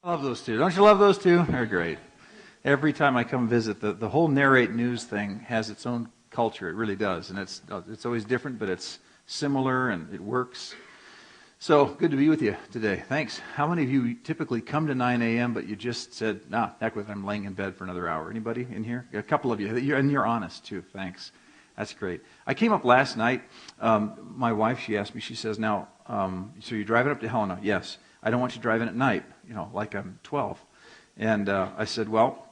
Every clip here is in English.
I love those two. Don't you love those two? They're great. Every time I come visit, the whole Narrate news thing has its own culture. It really does. And it's always different, but it's similar and it works. So, good to be with you today. Thanks. How many of you typically come to 9 a.m., but you just said, nah, heck with it, I'm laying in bed for another hour? Anybody in here? A couple of you. And you're honest, too. Thanks. That's great. I came up last night. My wife, she asked me, she says, now, so you're driving up to Helena? Yes. I don't want you driving at night, like I'm 12. And I said, well,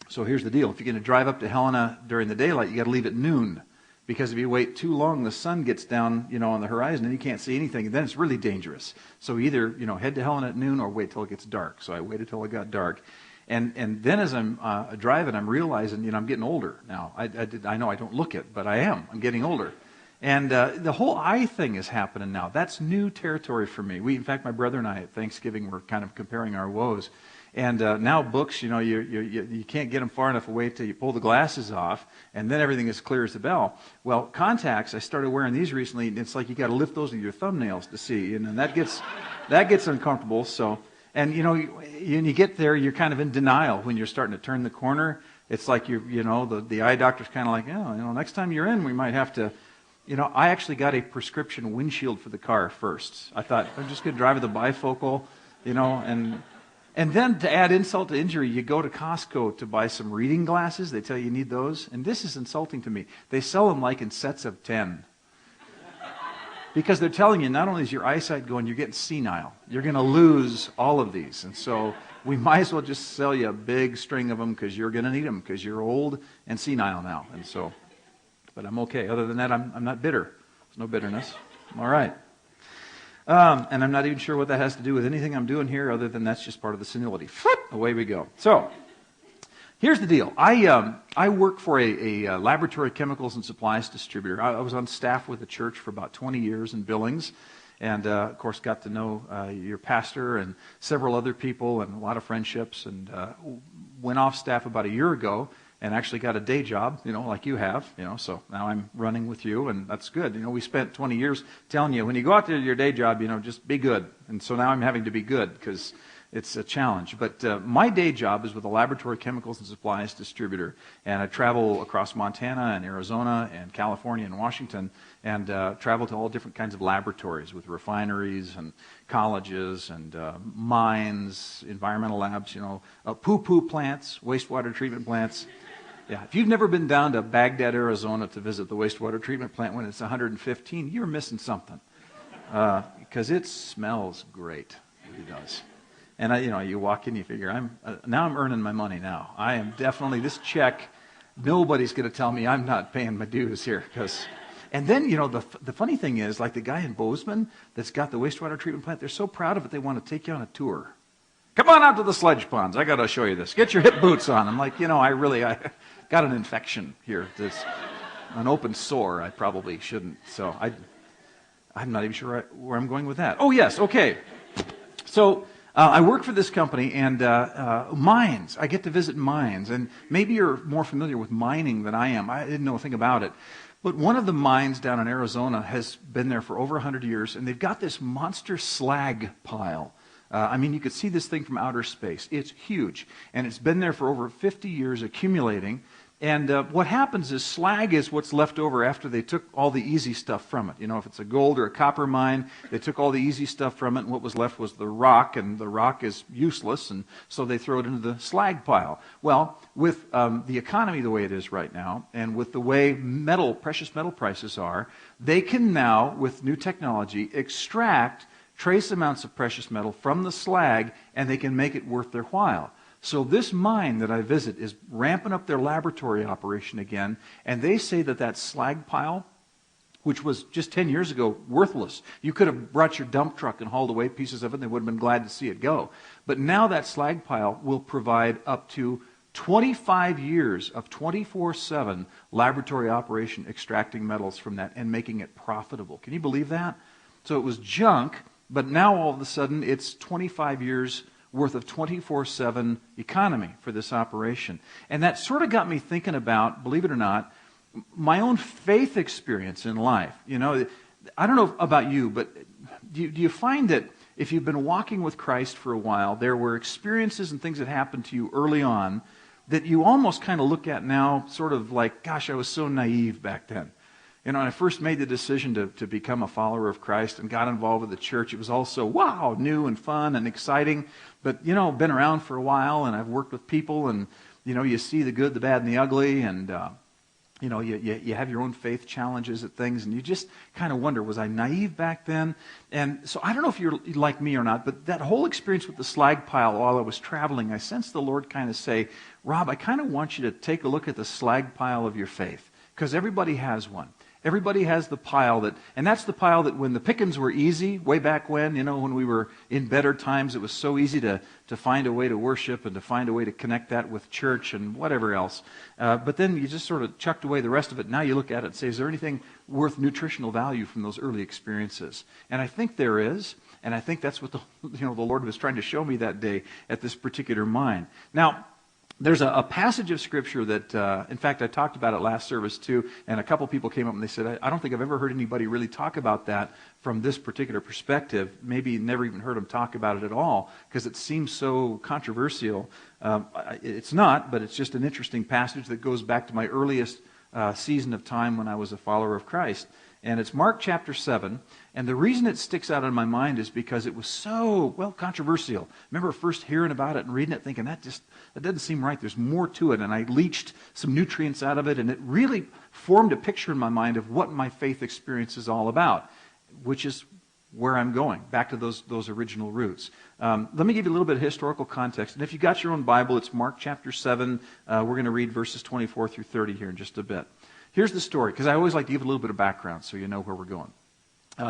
so here's the deal. If you're going to drive up to Helena during the daylight, you got to leave at noon. Because if you wait too long, the sun gets down, on the horizon, and you can't see anything. And then it's really dangerous. So either, head to Helena at noon or wait till it gets dark. So I waited till it got dark. And then as I'm driving, I'm realizing, I'm getting older now. I know I don't look it, but I am. I'm getting older. And the whole eye thing is happening now. That's new territory for me. In fact, my brother and I at Thanksgiving were kind of comparing our woes. And now books, you can't get them far enough away till you pull the glasses off, and then everything is clear as a bell. Well, contacts, I started wearing these recently, and it's like you got to lift those with your thumbnails to see, and that gets uncomfortable. So, and when you get there, you're kind of in denial when you're starting to turn the corner. It's like the eye doctor's kind of like, next time you're in, we might have to. I actually got a prescription windshield for the car first. I thought I'm just going to drive with a bifocal, And then to add insult to injury, you go to Costco to buy some reading glasses. They tell you need those. And this is insulting to me. They sell them like in sets of 10. Because they're telling you not only is your eyesight going, you're getting senile. You're going to lose all of these. And so we might as well just sell you a big string of them because you're going to need them because you're old and senile now. And so, but I'm okay. Other than that, I'm not bitter. There's no bitterness. I'm all right. And I'm not even sure what that has to do with anything I'm doing here other than that's just part of the senility. Away we go. So, here's the deal. I work for a laboratory chemicals and supplies distributor. I was on staff with the church for about 20 years in Billings. And, of course, got to know your pastor and several other people and a lot of friendships. And went off staff about a year ago and actually got a day job, like you have, so now I'm running with you, and that's good. We spent 20 years telling you, when you go out there to your day job, just be good. And so now I'm having to be good because it's a challenge. But my day job is with a laboratory chemicals and supplies distributor, and I travel across Montana and Arizona and California and Washington, and travel to all different kinds of laboratories with refineries and colleges and mines, environmental labs, poo-poo plants, wastewater treatment plants. Yeah, if you've never been down to Baghdad, Arizona to visit the wastewater treatment plant when it's 115, you're missing something. Because it smells great. It really does. And you walk in, you figure, now I'm earning my money now. I am definitely, this check, nobody's going to tell me I'm not paying my dues here. And then, the funny thing is, like the guy in Bozeman that's got the wastewater treatment plant, they're so proud of it, they want to take you on a tour. Come on out to the sludge ponds. I got to show you this. Get your hip boots on. I'm like, I got an infection here. This an open sore. I probably shouldn't. So I'm not even sure where I'm going with that. Oh, yes. Okay. So I work for this company, and mines. I get to visit mines. And maybe you're more familiar with mining than I am. I didn't know a thing about it. But one of the mines down in Arizona has been there for over 100 years, and they've got this monster slag pile. You could see this thing from outer space. It's huge. And it's been there for over 50 years accumulating. And what happens is slag is what's left over after they took all the easy stuff from it. If it's a gold or a copper mine, they took all the easy stuff from it, and what was left was the rock, and the rock is useless, and so they throw it into the slag pile. Well, with the economy the way it is right now, and with the way precious metal prices are, they can now, with new technology, extract trace amounts of precious metal from the slag, and they can make it worth their while. So this mine that I visit is ramping up their laboratory operation again, and they say that slag pile, which was just 10 years ago worthless. You could have brought your dump truck and hauled away pieces of it, and they would have been glad to see it go. But now that slag pile will provide up to 25 years of 24/7 laboratory operation extracting metals from that and making it profitable. Can you believe that? So it was junk, but now all of a sudden it's 25 years worth of 24/7 economy for this operation. And that sort of got me thinking about, believe it or not, my own faith experience in life. I don't know about you, but do you find that if you've been walking with Christ for a while, there were experiences and things that happened to you early on that you almost kind of look at now sort of like, gosh, I was so naive back then. When I first made the decision to become a follower of Christ and got involved with the church, it was all so, wow, new and fun and exciting. But, been around for a while, and I've worked with people, and, you see the good, the bad, and the ugly, and, you have your own faith challenges at things, and you just kind of wonder, was I naive back then? And so I don't know if you're like me or not, but that whole experience with the slag pile while I was traveling, I sensed the Lord kind of say, Rob, I kind of want you to take a look at the slag pile of your faith, because everybody has one. Everybody has the pile and that's the pile that when the pickings were easy, way back when we were in better times, it was so easy to find a way to worship and to find a way to connect that with church and whatever else. But then you just sort of chucked away the rest of it. Now you look at it and say, is there anything worth nutritional value from those early experiences? And I think there is. And I think that's what the Lord was trying to show me that day at this particular mine. Now, there's a passage of Scripture that, in fact, I talked about it last service too, and a couple people came up and they said, I don't think I've ever heard anybody really talk about that from this particular perspective. Maybe never even heard them talk about it at all, because it seems so controversial. It's not, but it's just an interesting passage that goes back to my earliest season of time when I was a follower of Christ. And it's Mark chapter 7, and the reason it sticks out in my mind is because it was so, controversial. I remember first hearing about it and reading it thinking, that doesn't seem right, there's more to it, and I leached some nutrients out of it, and it really formed a picture in my mind of what my faith experience is all about, which is where I'm going, back to those original roots. Let me give you a little bit of historical context, and if you got your own Bible, it's Mark chapter 7, we're going to read verses 24 through 30 here in just a bit. Here's the story, because I always like to give a little bit of background so you know where we're going.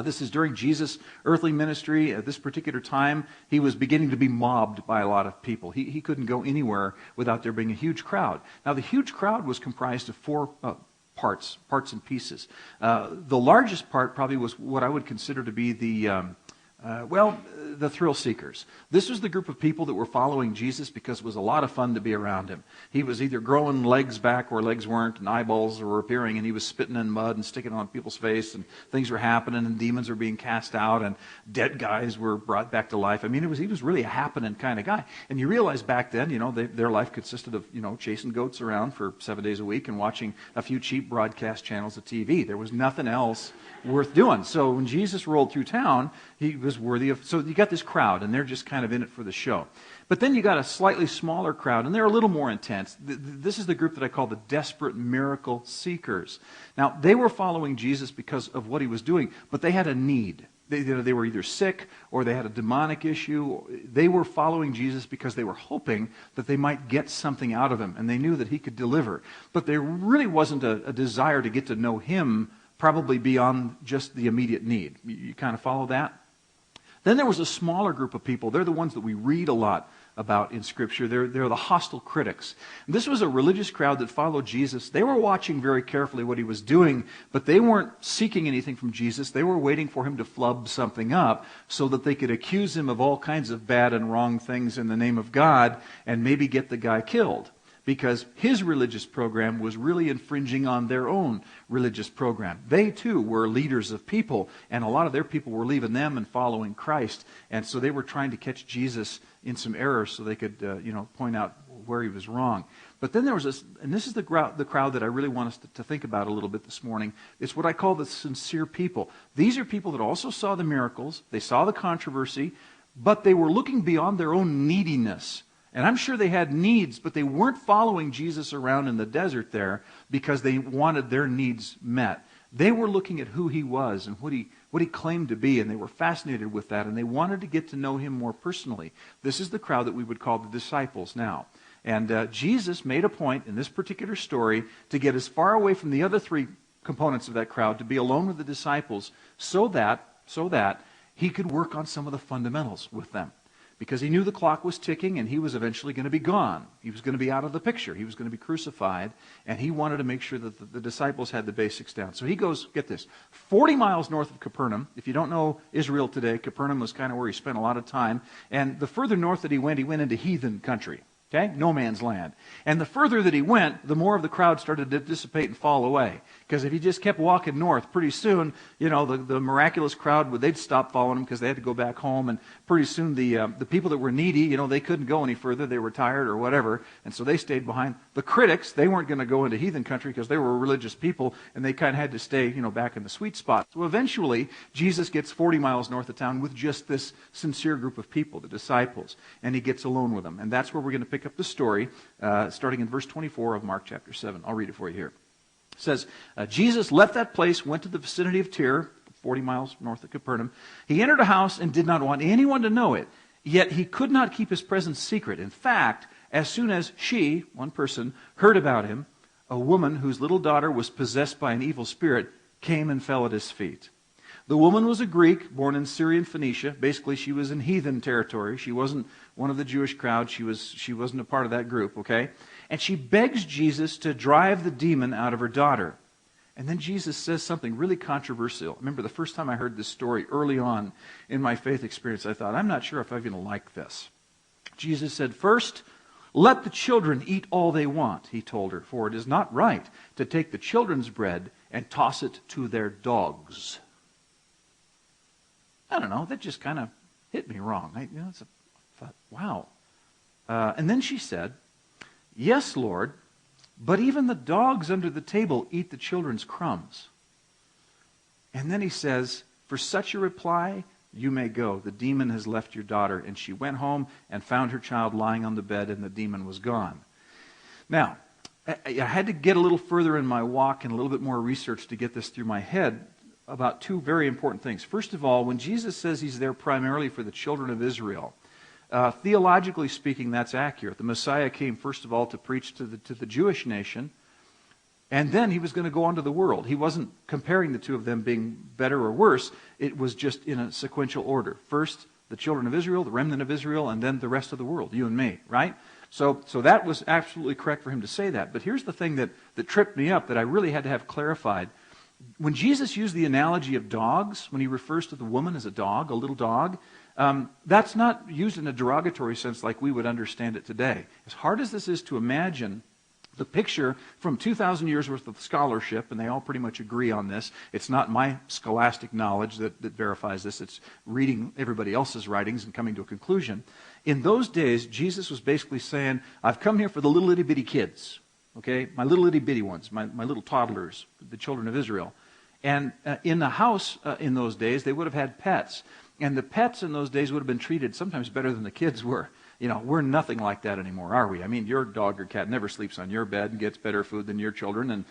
This is during Jesus' earthly ministry. At this particular time, he was beginning to be mobbed by a lot of people. He couldn't go anywhere without there being a huge crowd. Now, the huge crowd was comprised of four parts and pieces. The largest part probably was what I would consider to be the thrill seekers. This was the group of people that were following Jesus because it was a lot of fun to be around him. He was either growing legs back where legs weren't, and eyeballs were appearing, and he was spitting in mud and sticking on people's face, and things were happening, and demons were being cast out, and dead guys were brought back to life. I mean, he was really a happening kind of guy. And you realize back then, their life consisted of, chasing goats around for 7 days a week and watching a few cheap broadcast channels of TV. There was nothing else worth doing. So when Jesus rolled through town, he was worthy of. So you got this crowd, and they're just kind of in it for the show. But then you got a slightly smaller crowd, and they're a little more intense. This is the group that I call the desperate miracle seekers. Now, they were following Jesus because of what he was doing, but they had a need. They were either sick or they had a demonic issue. They were following Jesus because they were hoping that they might get something out of him, and they knew that he could deliver. But there really wasn't a desire to get to know him, probably beyond just the immediate need. You kind of follow that? Then there was a smaller group of people. They're the ones that we read a lot about in Scripture. They're the hostile critics. And this was a religious crowd that followed Jesus. They were watching very carefully what he was doing, but they weren't seeking anything from Jesus. They were waiting for him to flub something up so that they could accuse him of all kinds of bad and wrong things in the name of God and maybe get the guy killed, because his religious program was really infringing on their own religious program. They, too, were leaders of people, and a lot of their people were leaving them and following Christ. And so they were trying to catch Jesus in some error so they could, point out where he was wrong. But then there was this, and this is the crowd that I really want us to think about a little bit this morning. It's what I call the sincere people. These are people that also saw the miracles, they saw the controversy, but they were looking beyond their own neediness. And I'm sure they had needs, but they weren't following Jesus around in the desert there because they wanted their needs met. They were looking at who he was and what he claimed to be, and they were fascinated with that, and they wanted to get to know him more personally. This is the crowd that we would call the disciples now. And Jesus made a point in this particular story to get as far away from the other three components of that crowd, to be alone with the disciples, so that he could work on some of the fundamentals with them. Because he knew the clock was ticking and he was eventually going to be gone. He was going to be out of the picture. He was going to be crucified, and he wanted to make sure that the disciples had the basics down. So he goes, get this, 40 miles north of Capernaum. If you don't know Israel today, Capernaum was kind of where he spent a lot of time. And the further north that he went into heathen country. Okay? No man's land. And the further that he went, the more of the crowd started to dissipate and fall away. Because if he just kept walking north, pretty soon, the miraculous crowd, they'd stop following him because they had to go back home. And pretty soon the people that were needy, they couldn't go any further. They were tired or whatever. And so they stayed behind. The critics, they weren't going to go into heathen country because they were religious people. And they kind of had to stay, back in the sweet spot. So eventually, Jesus gets 40 miles north of town with just this sincere group of people, the disciples. And he gets alone with them. And that's where we're going to pick up the story, starting in verse 24 of Mark chapter 7. I'll read it for you here. It says, Jesus left that place, went to the vicinity of Tyre, 40 miles north of Capernaum. He entered a house and did not want anyone to know it, yet he could not keep his presence secret. In fact, as soon as she, one person, heard about him, a woman whose little daughter was possessed by an evil spirit came and fell at his feet. The woman was a Greek, born in Syrian Phoenicia. Basically, she was in heathen territory. She wasn't one of the Jewish crowd. She wasn't a part of that group, okay? And she begs Jesus to drive the demon out of her daughter. And then Jesus says something really controversial. Remember, the first time I heard this story early on in my faith experience, I thought, I'm not sure if I'm going to like this. Jesus said, "First, let the children eat all they want," he told her, "for it is not right to take the children's bread and toss it to their dogs." I don't know, that just kind of hit me wrong. I thought, wow. And then she said, "Yes, Lord, but even the dogs under the table eat the children's crumbs." And then he says, "For such a reply, you may go. The demon has left your daughter." And she went home and found her child lying on the bed, and the demon was gone. Now, I had to get a little further in my walk and a little bit more research to get this through my head about two very important things. First of all, when Jesus says he's there primarily for the children of Israel, theologically speaking, that's accurate. The Messiah came, first of all, to preach to the Jewish nation, and then he was going to go on to the world. He wasn't comparing the two of them being better or worse. It was just in a sequential order. First, the children of Israel, the remnant of Israel, and then the rest of the world, you and me, right? So that was absolutely correct for him to say that. But here's the thing that tripped me up that I really had to have clarified. When Jesus used the analogy of dogs, when he refers to the woman as a dog, a little dog, that's not used in a derogatory sense like we would understand it today. As hard as this is to imagine, the picture from 2,000 years worth of scholarship, and they all pretty much agree on this. It's not my scholastic knowledge that verifies this. It's reading everybody else's writings and coming to a conclusion. In those days, Jesus was basically saying, I've come here for the little itty bitty kids. Okay, my little itty bitty ones, my little toddlers, the children of Israel. And in the house in those days, they would have had pets. And the pets in those days would have been treated sometimes better than the kids were. We're nothing like that anymore, are we? I mean, your dog or cat never sleeps on your bed and gets better food than your children. And,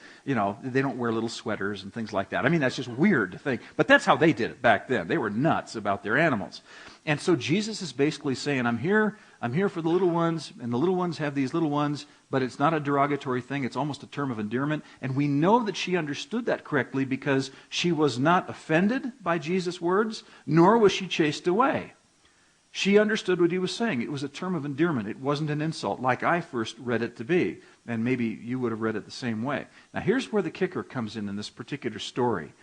they don't wear little sweaters and things like that. I mean, that's just weird to think. But that's how they did it back then. They were nuts about their animals. And so Jesus is basically saying, I'm here for the little ones, and the little ones have these little ones, but it's not a derogatory thing. It's almost a term of endearment. And we know that she understood that correctly because she was not offended by Jesus' words, nor was she chased away. She understood what he was saying. It was a term of endearment. It wasn't an insult like I first read it to be. And maybe you would have read it the same way. Now here's where the kicker comes in this particular story.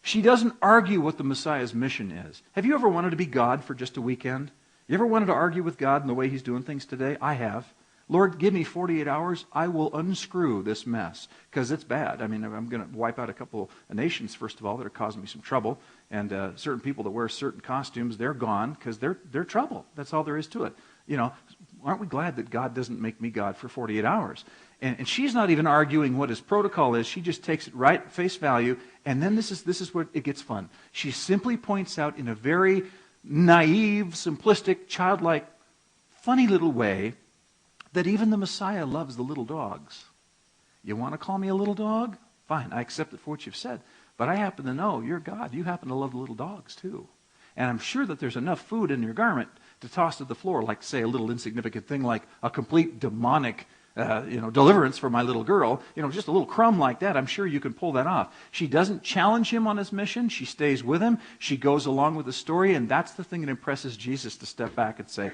She doesn't argue what the Messiah's mission is. Have you ever wanted to be God for just a weekend? You ever wanted to argue with God in the way he's doing things today? I have. Lord, give me 48 hours. I will unscrew this mess because it's bad. I mean, I'm going to wipe out a couple of nations, first of all, that are causing me some trouble. And certain people that wear certain costumes, they're gone because they're trouble. That's all there is to it. Aren't we glad that God doesn't make me God for 48 hours? And she's not even arguing what his protocol is. She just takes it right at face value. And then this is where it gets fun. She simply points out in a very naive, simplistic, childlike, funny little way that even the Messiah loves the little dogs. You want to call me a little dog? Fine, I accept it for what you've said. But I happen to know you're God. You happen to love the little dogs too. And I'm sure that there's enough food in your garment to toss to the floor, like, say, a little insignificant thing like a complete demonic deliverance for my little girl. Just a little crumb like that. I'm sure you can pull that off. She doesn't challenge him on his mission. She stays with him. She goes along with the story. And that's the thing that impresses Jesus, to step back and say,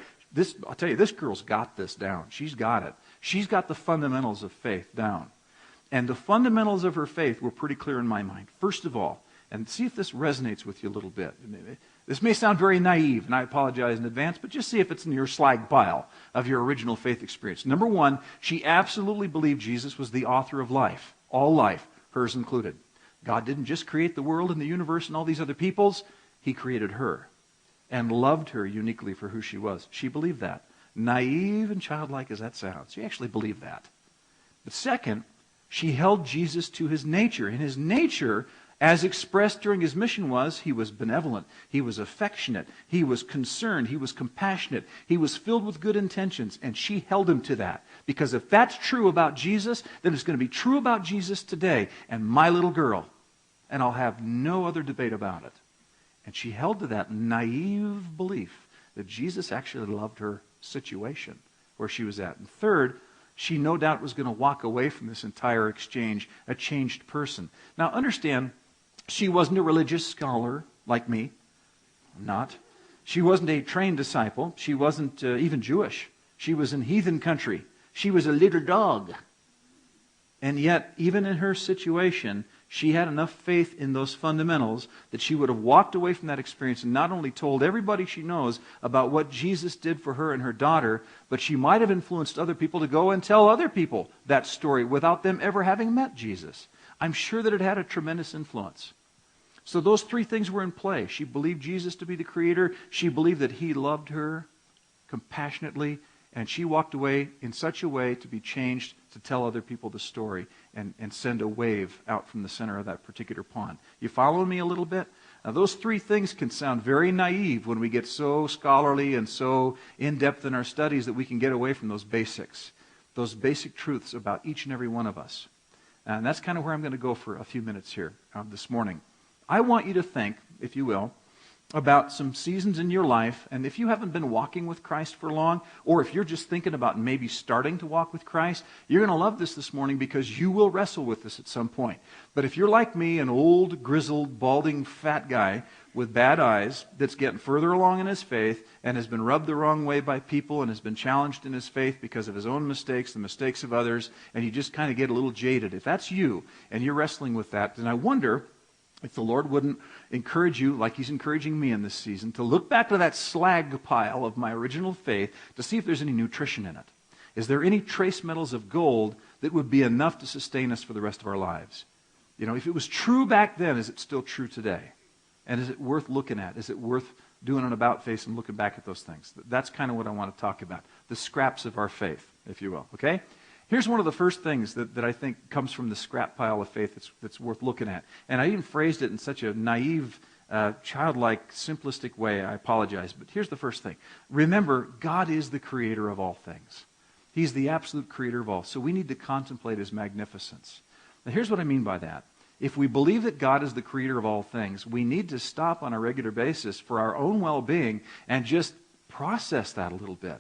I'll tell you, this girl's got this down. She's got it. She's got the fundamentals of faith down. And the fundamentals of her faith were pretty clear in my mind. First of all, and see if this resonates with you a little bit. This may sound very naive, and I apologize in advance, but just see if it's in your slag pile of your original faith experience. Number one, she absolutely believed Jesus was the author of life, all life. hers included. God didn't just create the world and the universe and all these other peoples. He created her and loved her uniquely for who she was. She believed that. Naive and childlike as that sounds, she actually believed that. But second, she held Jesus to his nature. And his nature, as expressed during his mission, was he was benevolent, he was affectionate, he was concerned, he was compassionate, he was filled with good intentions, and she held him to that. Because if that's true about Jesus, then it's going to be true about Jesus today and my little girl. And I'll have no other debate about it. And she held to that naive belief that Jesus actually loved her situation where she was at. And third, she no doubt was going to walk away from this entire exchange a changed person. Now understand, she wasn't a religious scholar like me. I'm not. She wasn't a trained disciple. She wasn't even Jewish. She was in heathen country. She was a little dog. And yet, even in her situation, she had enough faith in those fundamentals that she would have walked away from that experience and not only told everybody she knows about what Jesus did for her and her daughter, but she might have influenced other people to go and tell other people that story without them ever having met Jesus. I'm sure that it had a tremendous influence. So those three things were in play. She believed Jesus to be the creator. She believed that he loved her compassionately. And she walked away in such a way to be changed to tell other people the story and send a wave out from the center of that particular pond. You following me a little bit? Now, those three things can sound very naive when we get so scholarly and so in-depth in our studies that we can get away from those basics, those basic truths about each and every one of us. And that's kind of where I'm going to go for a few minutes here this morning. I want you to think, if you will, about some seasons in your life, and if you haven't been walking with Christ for long, or if you're just thinking about maybe starting to walk with Christ, you're going to love this morning because you will wrestle with this at some point. But if you're like me, an old, grizzled, balding, fat guy with bad eyes that's getting further along in his faith and has been rubbed the wrong way by people and has been challenged in his faith because of his own mistakes, the mistakes of others, and you just kind of get a little jaded, if that's you and you're wrestling with that, then I wonder if the Lord wouldn't encourage you, like he's encouraging me in this season, to look back to that slag pile of my original faith to see if there's any nutrition in it. Is there any trace metals of gold that would be enough to sustain us for the rest of our lives? You know, if it was true back then, is it still true today? And is it worth looking at? Is it worth doing an about face and looking back at those things? That's kind of what I want to talk about. The scraps of our faith, if you will. Okay? Here's one of the first things that I think comes from the scrap pile of faith that's worth looking at. And I even phrased it in such a naive, childlike, simplistic way. I apologize. But here's the first thing. Remember, God is the creator of all things. He's the absolute creator of all. So we need to contemplate his magnificence. Now here's what I mean by that. If we believe that God is the creator of all things, we need to stop on a regular basis for our own well-being and just process that a little bit.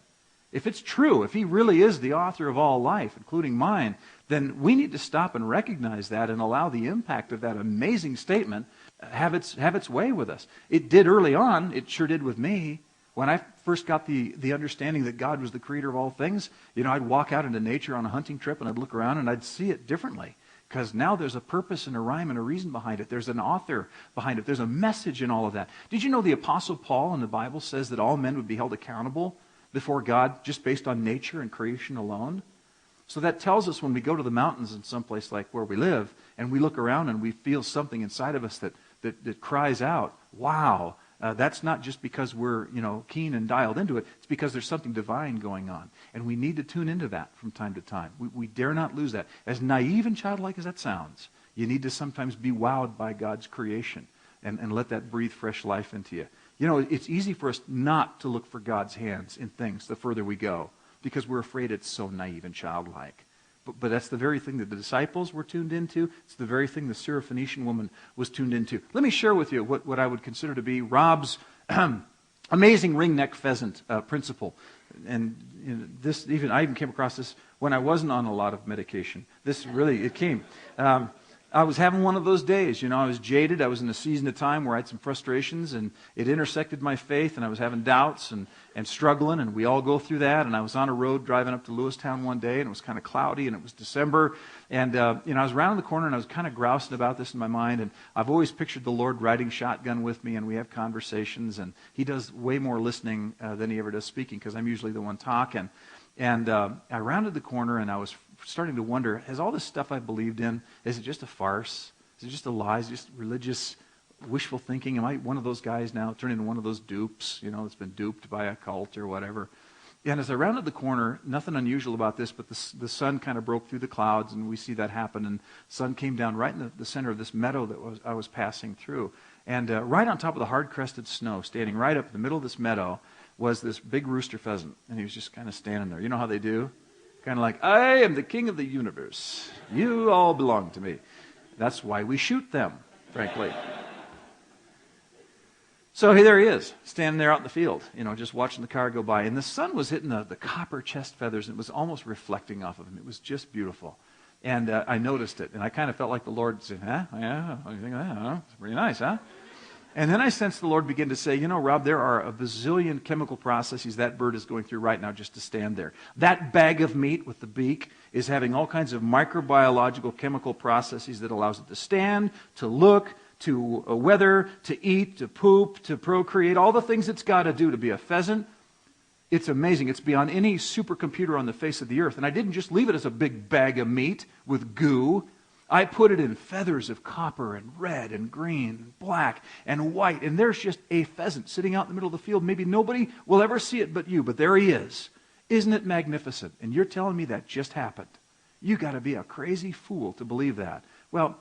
If it's true, if he really is the author of all life, including mine, then we need to stop and recognize that and allow the impact of that amazing statement have its way with us. It did early on. It sure did with me. When I first got the understanding that God was the creator of all things, you know, I'd walk out into nature on a hunting trip and I'd look around and I'd see it differently. Because now there's a purpose and a rhyme and a reason behind it. There's an author behind it. There's a message in all of that. Did you know the Apostle Paul in the Bible says that all men would be held accountable before God just based on nature and creation alone? So that tells us when we go to the mountains in some place like where we live and we look around and we feel something inside of us that cries out, wow, that's not just because we're, you know, keen and dialed into it. It's because there's something divine going on. And we need to tune into that from time to time. We dare not lose that. As naive and childlike as that sounds, you need to sometimes be wowed by God's creation and let that breathe fresh life into you. You know, it's easy for us not to look for God's hands in things the further we go because we're afraid it's so naive and childlike. But that's the very thing that the disciples were tuned into. It's the very thing the Syrophoenician woman was tuned into. Let me share with you what I would consider to be Rob's amazing ringneck pheasant principle. And you know, I even came across this when I wasn't on a lot of medication. It came. I was having one of those days, you know, I was jaded. I was in a season of time where I had some frustrations and it intersected my faith and I was having doubts and struggling, and we all go through that. And I was on a road driving up to Lewistown one day and it was kind of cloudy and it was December. And, you know, I was around the corner and I was kind of grousing about this in my mind. And I've always pictured the Lord riding shotgun with me and we have conversations, and he does way more listening than he ever does speaking because I'm usually the one talking. And I rounded the corner and I was starting to wonder, has all this stuff I believed in, is it just a farce? Is it just a lie? Is it just religious wishful thinking? Am I one of those guys now, turning into one of those dupes, that's been duped by a cult or whatever? And as I rounded the corner, nothing unusual about this, but the sun kind of broke through the clouds, and we see that happen, and the sun came down right in the center of this meadow that I was passing through. And right on top of the hard-crested snow, standing right up in the middle of this meadow, was this big rooster pheasant, and he was just kind of standing there. You know how they do? Kind of like, I am the king of the universe. You all belong to me. That's why we shoot them, frankly. So there he is, standing there out in the field, just watching the car go by. And the sun was hitting the copper chest feathers, and it was almost reflecting off of him. It was just beautiful. And I noticed it, and I kind of felt like the Lord said, yeah, what do you think of that, huh? It's pretty nice, huh? And then I sensed the Lord begin to say, Rob, there are a bazillion chemical processes that bird is going through right now just to stand there. That bag of meat with the beak is having all kinds of microbiological chemical processes that allows it to stand, to look, to weather, to eat, to poop, to procreate, all the things it's got to do to be a pheasant. It's amazing. It's beyond any supercomputer on the face of the earth. And I didn't just leave it as a big bag of meat with goo. I put it in feathers of copper and red and green and black and white. And there's just a pheasant sitting out in the middle of the field. Maybe nobody will ever see it but you, but there he is. Isn't it magnificent? And you're telling me that just happened. You got to be a crazy fool to believe that. Well,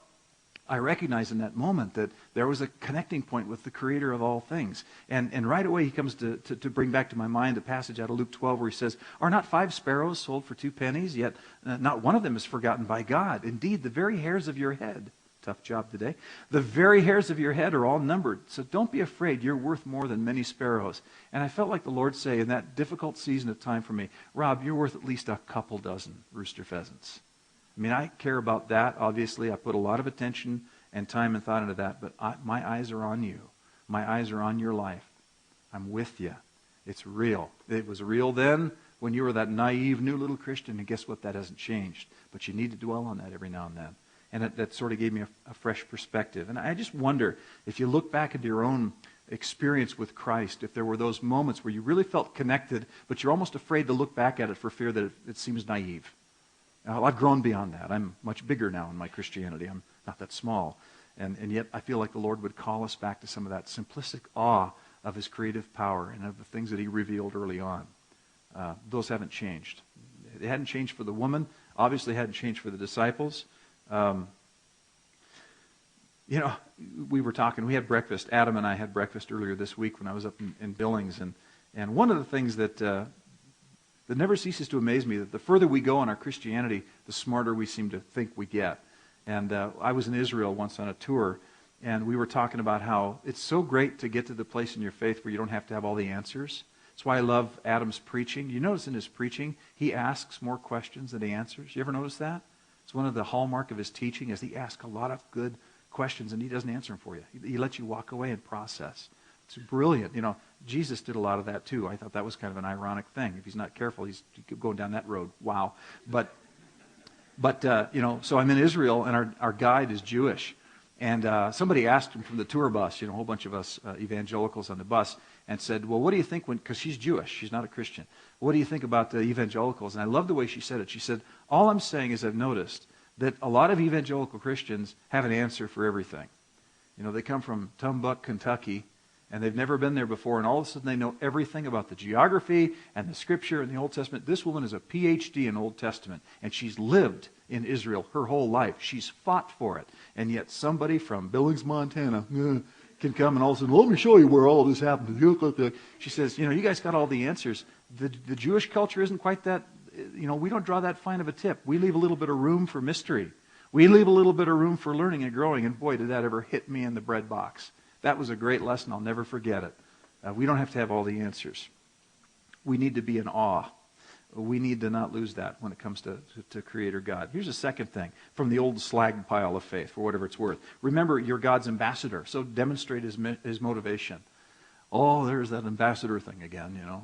I recognized in that moment that there was a connecting point with the creator of all things. And right away he comes to bring back to my mind a passage out of Luke 12 where he says, are not 5 sparrows sold for 2 pennies? Yet not one of them is forgotten by God. Indeed, the very hairs of your head, tough job today, the very hairs of your head are all numbered. So don't be afraid. You're worth more than many sparrows. And I felt like the Lord say in that difficult season of time for me, Rob, you're worth at least a couple dozen rooster pheasants. I mean, I care about that, obviously. I put a lot of attention and time and thought into that, but my eyes are on you. My eyes are on your life. I'm with you. It's real. It was real then when you were that naive new little Christian, and guess what? That hasn't changed. But you need to dwell on that every now and then. And that sort of gave me a fresh perspective. And I just wonder, if you look back into your own experience with Christ, if there were those moments where you really felt connected, but you're almost afraid to look back at it for fear that it seems naive. I've grown beyond that. I'm much bigger now in my Christianity. I'm not that small. And yet I feel like the Lord would call us back to some of that simplistic awe of his creative power and of the things that he revealed early on. Those haven't changed. It hadn't changed for the woman. Obviously it hadn't changed for the disciples. We were talking, we had breakfast. Adam and I had breakfast earlier this week when I was up in Billings. And one of the things that never ceases to amaze me, that the further we go in our Christianity, the smarter we seem to think we get. And I was in Israel once on a tour, and we were talking about how it's so great to get to the place in your faith where you don't have to have all the answers. That's why I love Adam's preaching. You notice in his preaching, he asks more questions than he answers. You ever notice that? It's one of the hallmark of his teaching is he asks a lot of good questions, and he doesn't answer them for you. He lets you walk away and process. It's brilliant. Jesus did a lot of that too. I thought that was kind of an ironic thing. If he's not careful, he could go down that road. Wow. But so I'm in Israel, and our guide is Jewish. And somebody asked him from the tour bus, a whole bunch of us evangelicals on the bus, and said, well, what do you think because she's Jewish, she's not a Christian. What do you think about the evangelicals? And I love the way she said it. She said, all I'm saying is I've noticed that a lot of evangelical Christians have an answer for everything. They come from Tumbuk, Kentucky, and they've never been there before, and all of a sudden they know everything about the geography and the Scripture and the Old Testament. This woman is a PhD in Old Testament, and she's lived in Israel her whole life. She's fought for it. And yet somebody from Billings, Montana can come and all of a sudden, let me show you where all of this happened. She says, you guys got all the answers. The Jewish culture isn't quite that, we don't draw that fine of a tip. We leave a little bit of room for mystery. We leave a little bit of room for learning and growing, and boy, did that ever hit me in the bread box. That was a great lesson. I'll never forget it. We don't have to have all the answers. We need to be in awe. We need to not lose that when it comes to Creator God. Here's a second thing from the old slag pile of faith, for whatever it's worth. Remember, you're God's ambassador, so demonstrate his motivation. Oh, there's that ambassador thing again,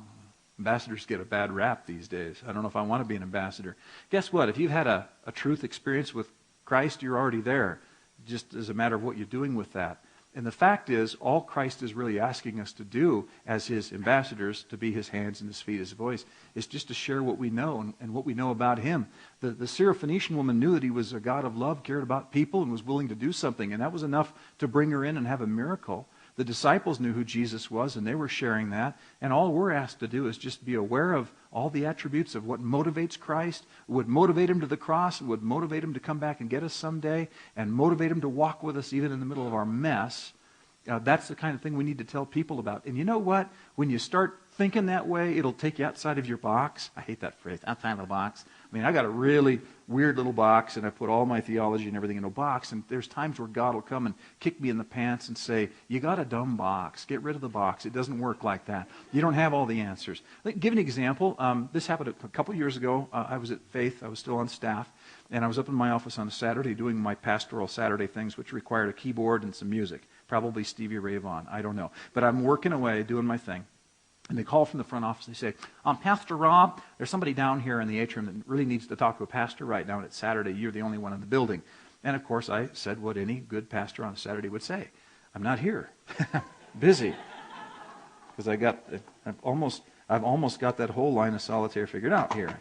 Ambassadors get a bad rap these days. I don't know if I want to be an ambassador. Guess what? If you've had a truth experience with Christ, you're already there. Just as a matter of what you're doing with that. And the fact is, all Christ is really asking us to do as his ambassadors, to be his hands and his feet, his voice, is just to share what we know and what we know about him. The Syrophoenician woman knew that he was a God of love, cared about people, and was willing to do something. And that was enough to bring her in and have a miracle. The disciples knew who Jesus was, and they were sharing that. And all we're asked to do is just be aware of all the attributes of what motivates Christ, would motivate him to the cross, would motivate him to come back and get us someday, and motivate him to walk with us even in the middle of our mess. That's the kind of thing we need to tell people about. And you know what? When you start thinking that way, it'll take you outside of your box. I hate that phrase, outside of the box. I mean, I got a really weird little box, and I put all my theology and everything in a box, and there's times where God will come and kick me in the pants and say, you got a dumb box. Get rid of the box. It doesn't work like that. You don't have all the answers. Let me give an example. This happened a couple years ago. I was at Faith. I was still on staff, and I was up in my office on a Saturday doing my pastoral Saturday things, which required a keyboard and some music. Probably Stevie Ray Vaughan. I don't know. But I'm working away, doing my thing. And they call from the front office. They say, Pastor Rob, there's somebody down here in the atrium that really needs to talk to a pastor right now, and it's Saturday. You're the only one in the building. And, of course, I said what any good pastor on a Saturday would say. I'm not here. Busy. Because I've almost got that whole line of solitaire figured out here.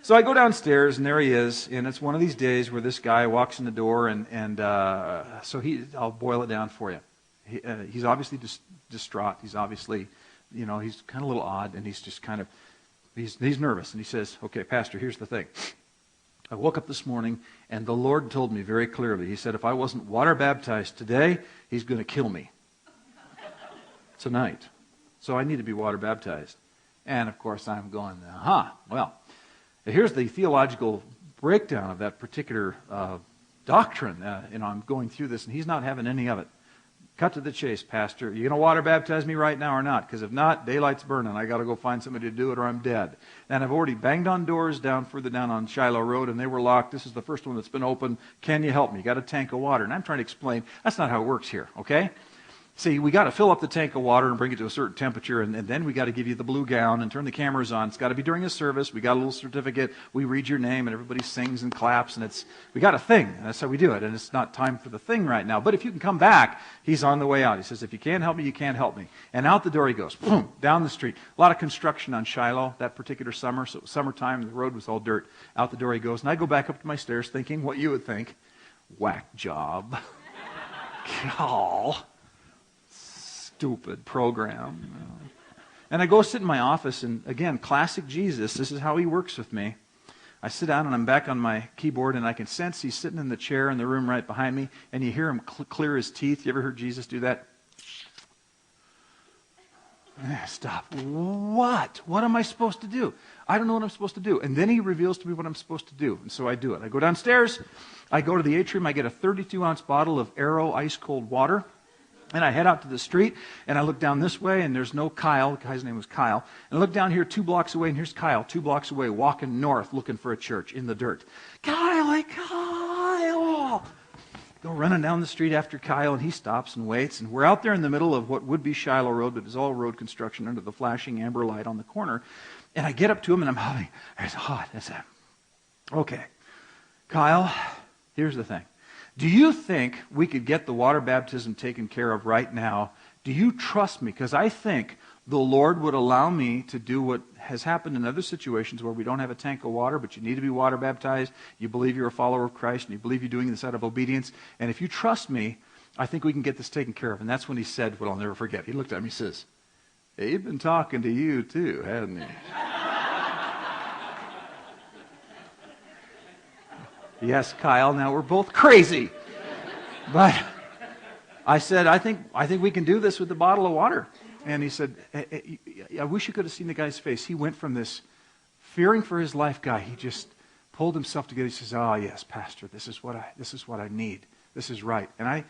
So I go downstairs, and there he is, and it's one of these days where this guy walks in the door, I'll boil it down for you. He's obviously distraught. He's obviously, he's kind of a little odd, and he's just he's nervous. And he says, okay, Pastor, here's the thing. I woke up this morning, and the Lord told me very clearly. He said, if I wasn't water baptized today, he's going to kill me tonight. So I need to be water baptized. And, of course, I'm going, well, here's the theological breakdown of that particular doctrine. I'm going through this, and he's not having any of it. Cut to the chase, Pastor. Are you going to water baptize me right now or not? Because if not, daylight's burning. I got to go find somebody to do it or I'm dead. And I've already banged on doors further down on Shiloh Road, and they were locked. This is the first one that's been open. Can you help me? You got a tank of water. And I'm trying to explain, that's not how it works here, okay? See, we got to fill up the tank of water and bring it to a certain temperature, and then we got to give you the blue gown and turn the cameras on. It's got to be during a service. We got a little certificate. We read your name, and everybody sings and claps, and we got a thing. And that's how we do it. And it's not time for the thing right now. But if you can come back, he's on the way out. He says, if you can't help me, you can't help me. And out the door he goes, boom, down the street. A lot of construction on Shiloh that particular summer. So it was summertime, the road was all dirt. Out the door he goes, and I go back up to my stairs thinking what you would think. Whack job. Oh. Stupid program. And I go sit in my office, and again, classic Jesus. This is how he works with me. I sit down, and I'm back on my keyboard, and I can sense he's sitting in the chair in the room right behind me, and you hear him clear his teeth. You ever heard Jesus do that? Stop. What? What am I supposed to do? I don't know what I'm supposed to do. And then he reveals to me what I'm supposed to do. And so I do it. I go downstairs. I go to the atrium. I get a 32-ounce bottle of Arrow ice-cold water. And I head out to the street, and I look down this way, and there's no Kyle. The guy's name was Kyle. And I look down here 2 blocks away, and here's Kyle 2 blocks away walking north looking for a church in the dirt. Kyle! Go running down the street after Kyle, and he stops and waits. And we're out there in the middle of what would be Shiloh Road, but it's all road construction under the flashing amber light on the corner. And I get up to him, and I'm humming. It's hot. Okay, Kyle, here's the thing. Do you think we could get the water baptism taken care of right now? Do you trust me? Because I think the Lord would allow me to do what has happened in other situations where we don't have a tank of water, but you need to be water baptized. You believe you're a follower of Christ, and you believe you're doing this out of obedience. And if you trust me, I think we can get this taken care of. And that's when he said what I'll never forget. He looked at me and says, hey, he's been talking to you too, hasn't he? Yes, Kyle, now we're both crazy. But I said, I think we can do this with the bottle of water. And he said, I wish you could have seen the guy's face. He went from this fearing for his life guy. He just pulled himself together. He says, oh, yes, Pastor, this is what I need. This is right. And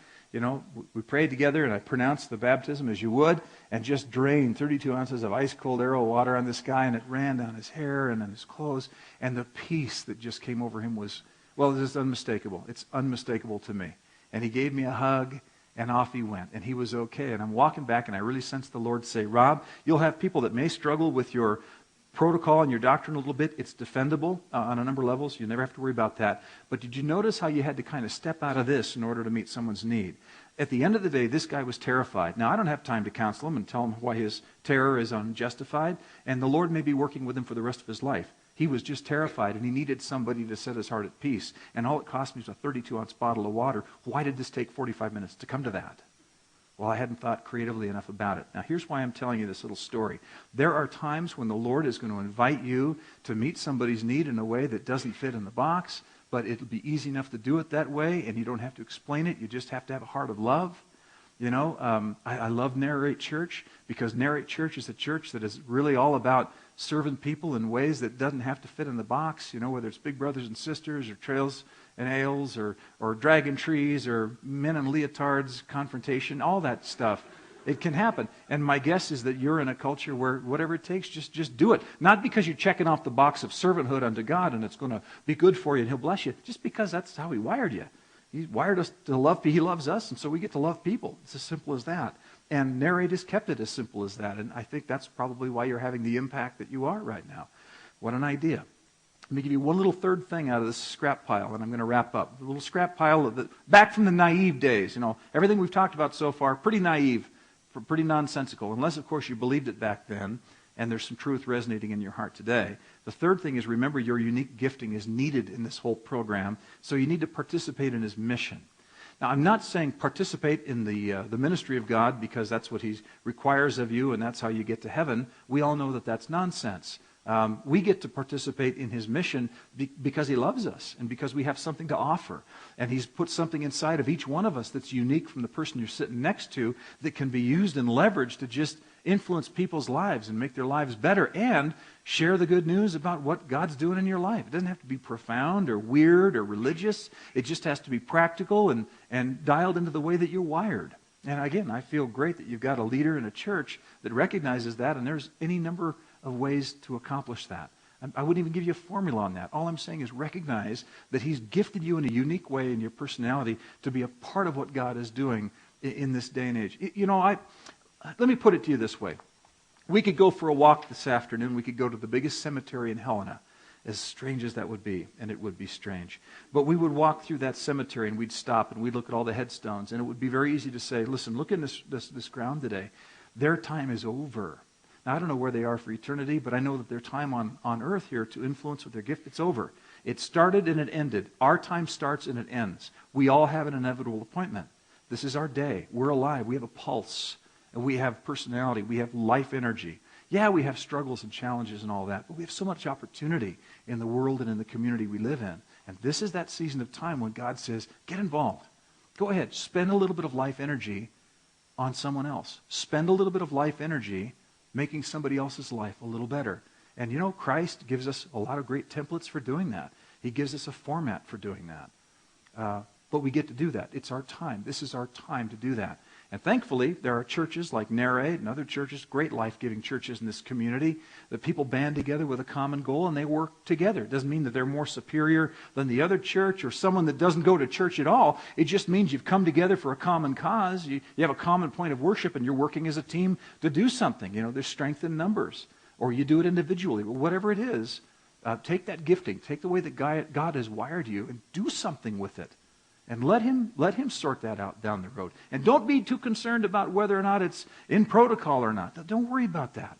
we prayed together, and I pronounced the baptism as you would, and just drained 32 ounces of ice-cold Arrow water on this guy, and it ran down his hair and on his clothes. And the peace that just came over him was, well, it's unmistakable. It's unmistakable to me. And he gave me a hug, and off he went. And he was okay. And I'm walking back, and I really sensed the Lord say, Rob, you'll have people that may struggle with your protocol and your doctrine a little bit. It's defendable on a number of levels. You never have to worry about that. But did you notice how you had to kind of step out of this in order to meet someone's need? At the end of the day, this guy was terrified. Now, I don't have time to counsel him and tell him why his terror is unjustified, and the Lord may be working with him for the rest of his life. He was just terrified, and he needed somebody to set his heart at peace. And all it cost me was a 32-ounce bottle of water. Why did this take 45 minutes to come to that? Well, I hadn't thought creatively enough about it. Now, here's why I'm telling you this little story. There are times when the Lord is going to invite you to meet somebody's need in a way that doesn't fit in the box, but it'll be easy enough to do it that way, and you don't have to explain it. You just have to have a heart of love. You know, I love Narrate Church, because Narrate Church is a church that is really all about serving people in ways that doesn't have to fit in the box, you know, whether it's Big Brothers and Sisters or Trails and Ales or Dragon Trees or Men in Leotards confrontation, all that stuff. It can happen. And my guess is that you're in a culture where whatever it takes, just do it. Not because you're checking off the box of servanthood unto God and it's going to be good for you and He'll bless you, just because that's how He wired you. He wired us to love people. He loves us, and so we get to love people. It's as simple as that. And Narrate has kept it as simple as that. And I think that's probably why you're having the impact that you are right now. What an idea. Let me give you one little third thing out of this scrap pile, and I'm going to wrap up. A little scrap pile of back from the naive days. You know, everything we've talked about so far, pretty naive, pretty nonsensical, unless, of course, you believed it back then, and there's some truth resonating in your heart today. The third thing is, remember, your unique gifting is needed in this whole program, so you need to participate in His mission. Now, I'm not saying participate in the ministry of God because that's what He requires of you and that's how you get to heaven. We all know that that's nonsense. We get to participate in His mission because He loves us and because we have something to offer. And He's put something inside of each one of us that's unique from the person you're sitting next to that can be used and leveraged to just influence people's lives and make their lives better and share the good news about what God's doing in your life. It doesn't have to be profound or weird or religious. It just has to be practical and dialed into the way that you're wired. And again, I feel great that you've got a leader in a church that recognizes that, and there's any number of ways to accomplish that. I wouldn't even give you a formula on that. All I'm saying is recognize that He's gifted you in a unique way in your personality to be a part of what God is doing in this day and age. You know, let me put it to you this way. We could go for a walk this afternoon. We could go to the biggest cemetery in Helena, as strange as that would be, and it would be strange. But we would walk through that cemetery, and we'd stop, and we'd look at all the headstones, and it would be very easy to say, listen, look in this ground today. Their time is over. Now, I don't know where they are for eternity, but I know that their time on earth here to influence with their gift, it's over. It started and it ended. Our time starts and it ends. We all have an inevitable appointment. This is our day. We're alive. We have a pulse. And we have personality. We have life energy. Yeah, we have struggles and challenges and all that, but we have so much opportunity in the world and in the community we live in. And this is that season of time when God says, get involved. Go ahead. Spend a little bit of life energy on someone else. Spend a little bit of life energy making somebody else's life a little better. And you know, Christ gives us a lot of great templates for doing that. He gives us a format for doing that. But we get to do that. It's our time. This is our time to do that. And thankfully, there are churches like Narrate and other churches, great life-giving churches in this community, that people band together with a common goal and they work together. It doesn't mean that they're more superior than the other church or someone that doesn't go to church at all. It just means you've come together for a common cause. You have a common point of worship and you're working as a team to do something. You know, there's strength in numbers. Or you do it individually. But whatever it is, take that gifting, take the way that God has wired you and do something with it. And let him sort that out down the road. And don't be too concerned about whether or not it's in protocol or not. Don't worry about that.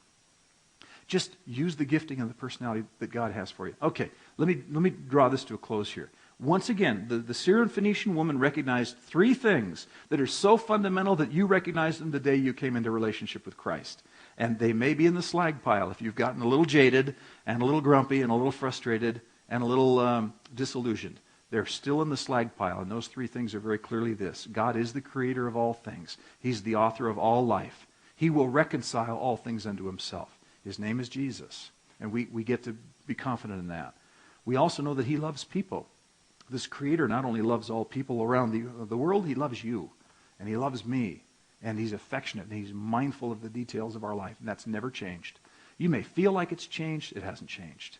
Just use the gifting and the personality that God has for you. Okay, let me draw this to a close here. Once again, the Syro-Phoenician woman recognized three things that are so fundamental that you recognized them the day you came into relationship with Christ. And they may be in the slag pile if you've gotten a little jaded and a little grumpy and a little frustrated and a little disillusioned. They're still in the slag pile, and those three things are very clearly this. God is the creator of all things. He's the author of all life. He will reconcile all things unto Himself. His name is Jesus, and we get to be confident in that. We also know that He loves people. This creator not only loves all people around the world, He loves you, and He loves me, and He's affectionate, and He's mindful of the details of our life, and that's never changed. You may feel like it's changed. It hasn't changed.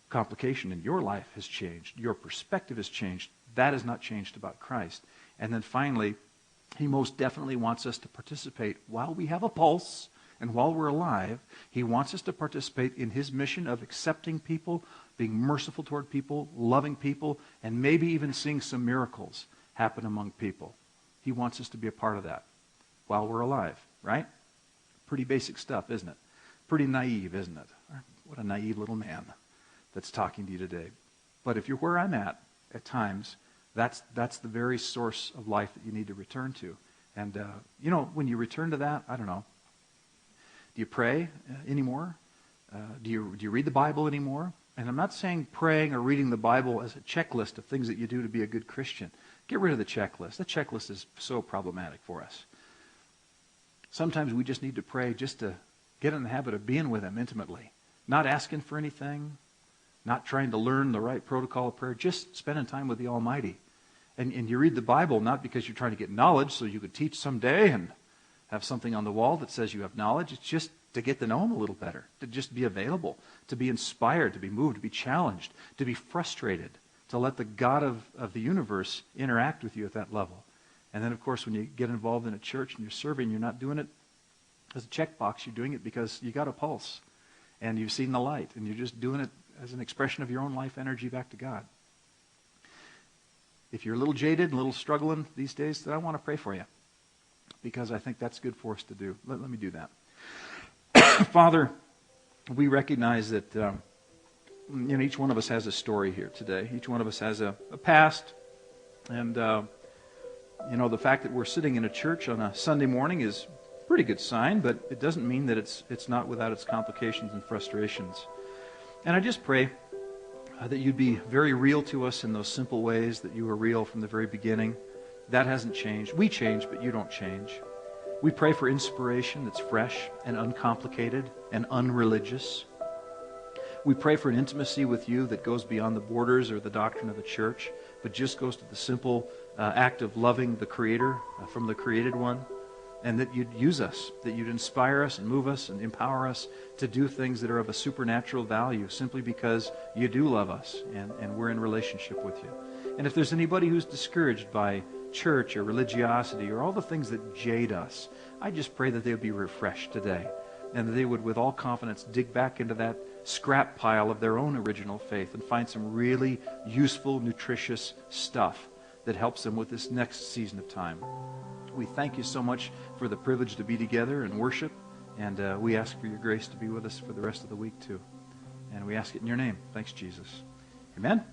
Complication in your life has changed. Your perspective has changed. That has not changed about Christ. And then finally, He most definitely wants us to participate while we have a pulse And while we're alive, he wants us to participate in his mission of accepting people, being merciful toward people, loving people, and maybe even seeing some miracles happen among people. He wants us to be a part of that while we're alive, right? Pretty basic stuff, isn't it? Pretty naive, isn't it? What a naive little man that's talking to you today. But if you're where I'm at times, that's the very source of life that you need to return to. And, when you return to that, I don't know. Do you pray anymore? Do you read the Bible anymore? And I'm not saying praying or reading the Bible as a checklist of things that you do to be a good Christian. Get rid of the checklist. The checklist is so problematic for us. Sometimes we just need to pray just to get in the habit of being with him intimately. Not asking for anything. Not trying to learn the right protocol of prayer. Just spending time with the Almighty. And you read the Bible not because you're trying to get knowledge so you could teach someday and have something on the wall that says you have knowledge. It's just to get to know him a little better. To just be available. To be inspired. To be moved. To be challenged. To be frustrated. To let the God of the universe interact with you at that level. And then, of course, when you get involved in a church and you're serving, you're not doing it as a checkbox. You're doing it because you got a pulse. And you've seen the light. And you're just doing it as an expression of your own life energy back to God. If you're a little jaded and a little struggling these days, then I want to pray for you. Because I think that's good for us to do. Let me do that. Father, we recognize that each one of us has a story here today. Each one of us has a past. And, the fact that we're sitting in a church on a Sunday morning is a pretty good sign, but it doesn't mean that it's not without its complications and frustrations. And I just pray that you'd be very real to us in those simple ways that you were real from the very beginning. That hasn't changed. We change, but you don't change. We pray for inspiration that's fresh and uncomplicated and unreligious. We pray for an intimacy with you that goes beyond the borders or the doctrine of the church, but just goes to the simple act of loving the Creator from the created one. And that you'd use us, that you'd inspire us and move us and empower us to do things that are of a supernatural value simply because you do love us and we're in relationship with you. And if there's anybody who's discouraged by church or religiosity or all the things that jade us, I just pray that they would be refreshed today and that they would with all confidence dig back into that scrap pile of their own original faith and find some really useful, nutritious stuff that helps them with this next season of time. We thank you so much for the privilege to be together and worship, and we ask for your grace to be with us for the rest of the week too. And we ask it in your name. Thanks, Jesus. Amen.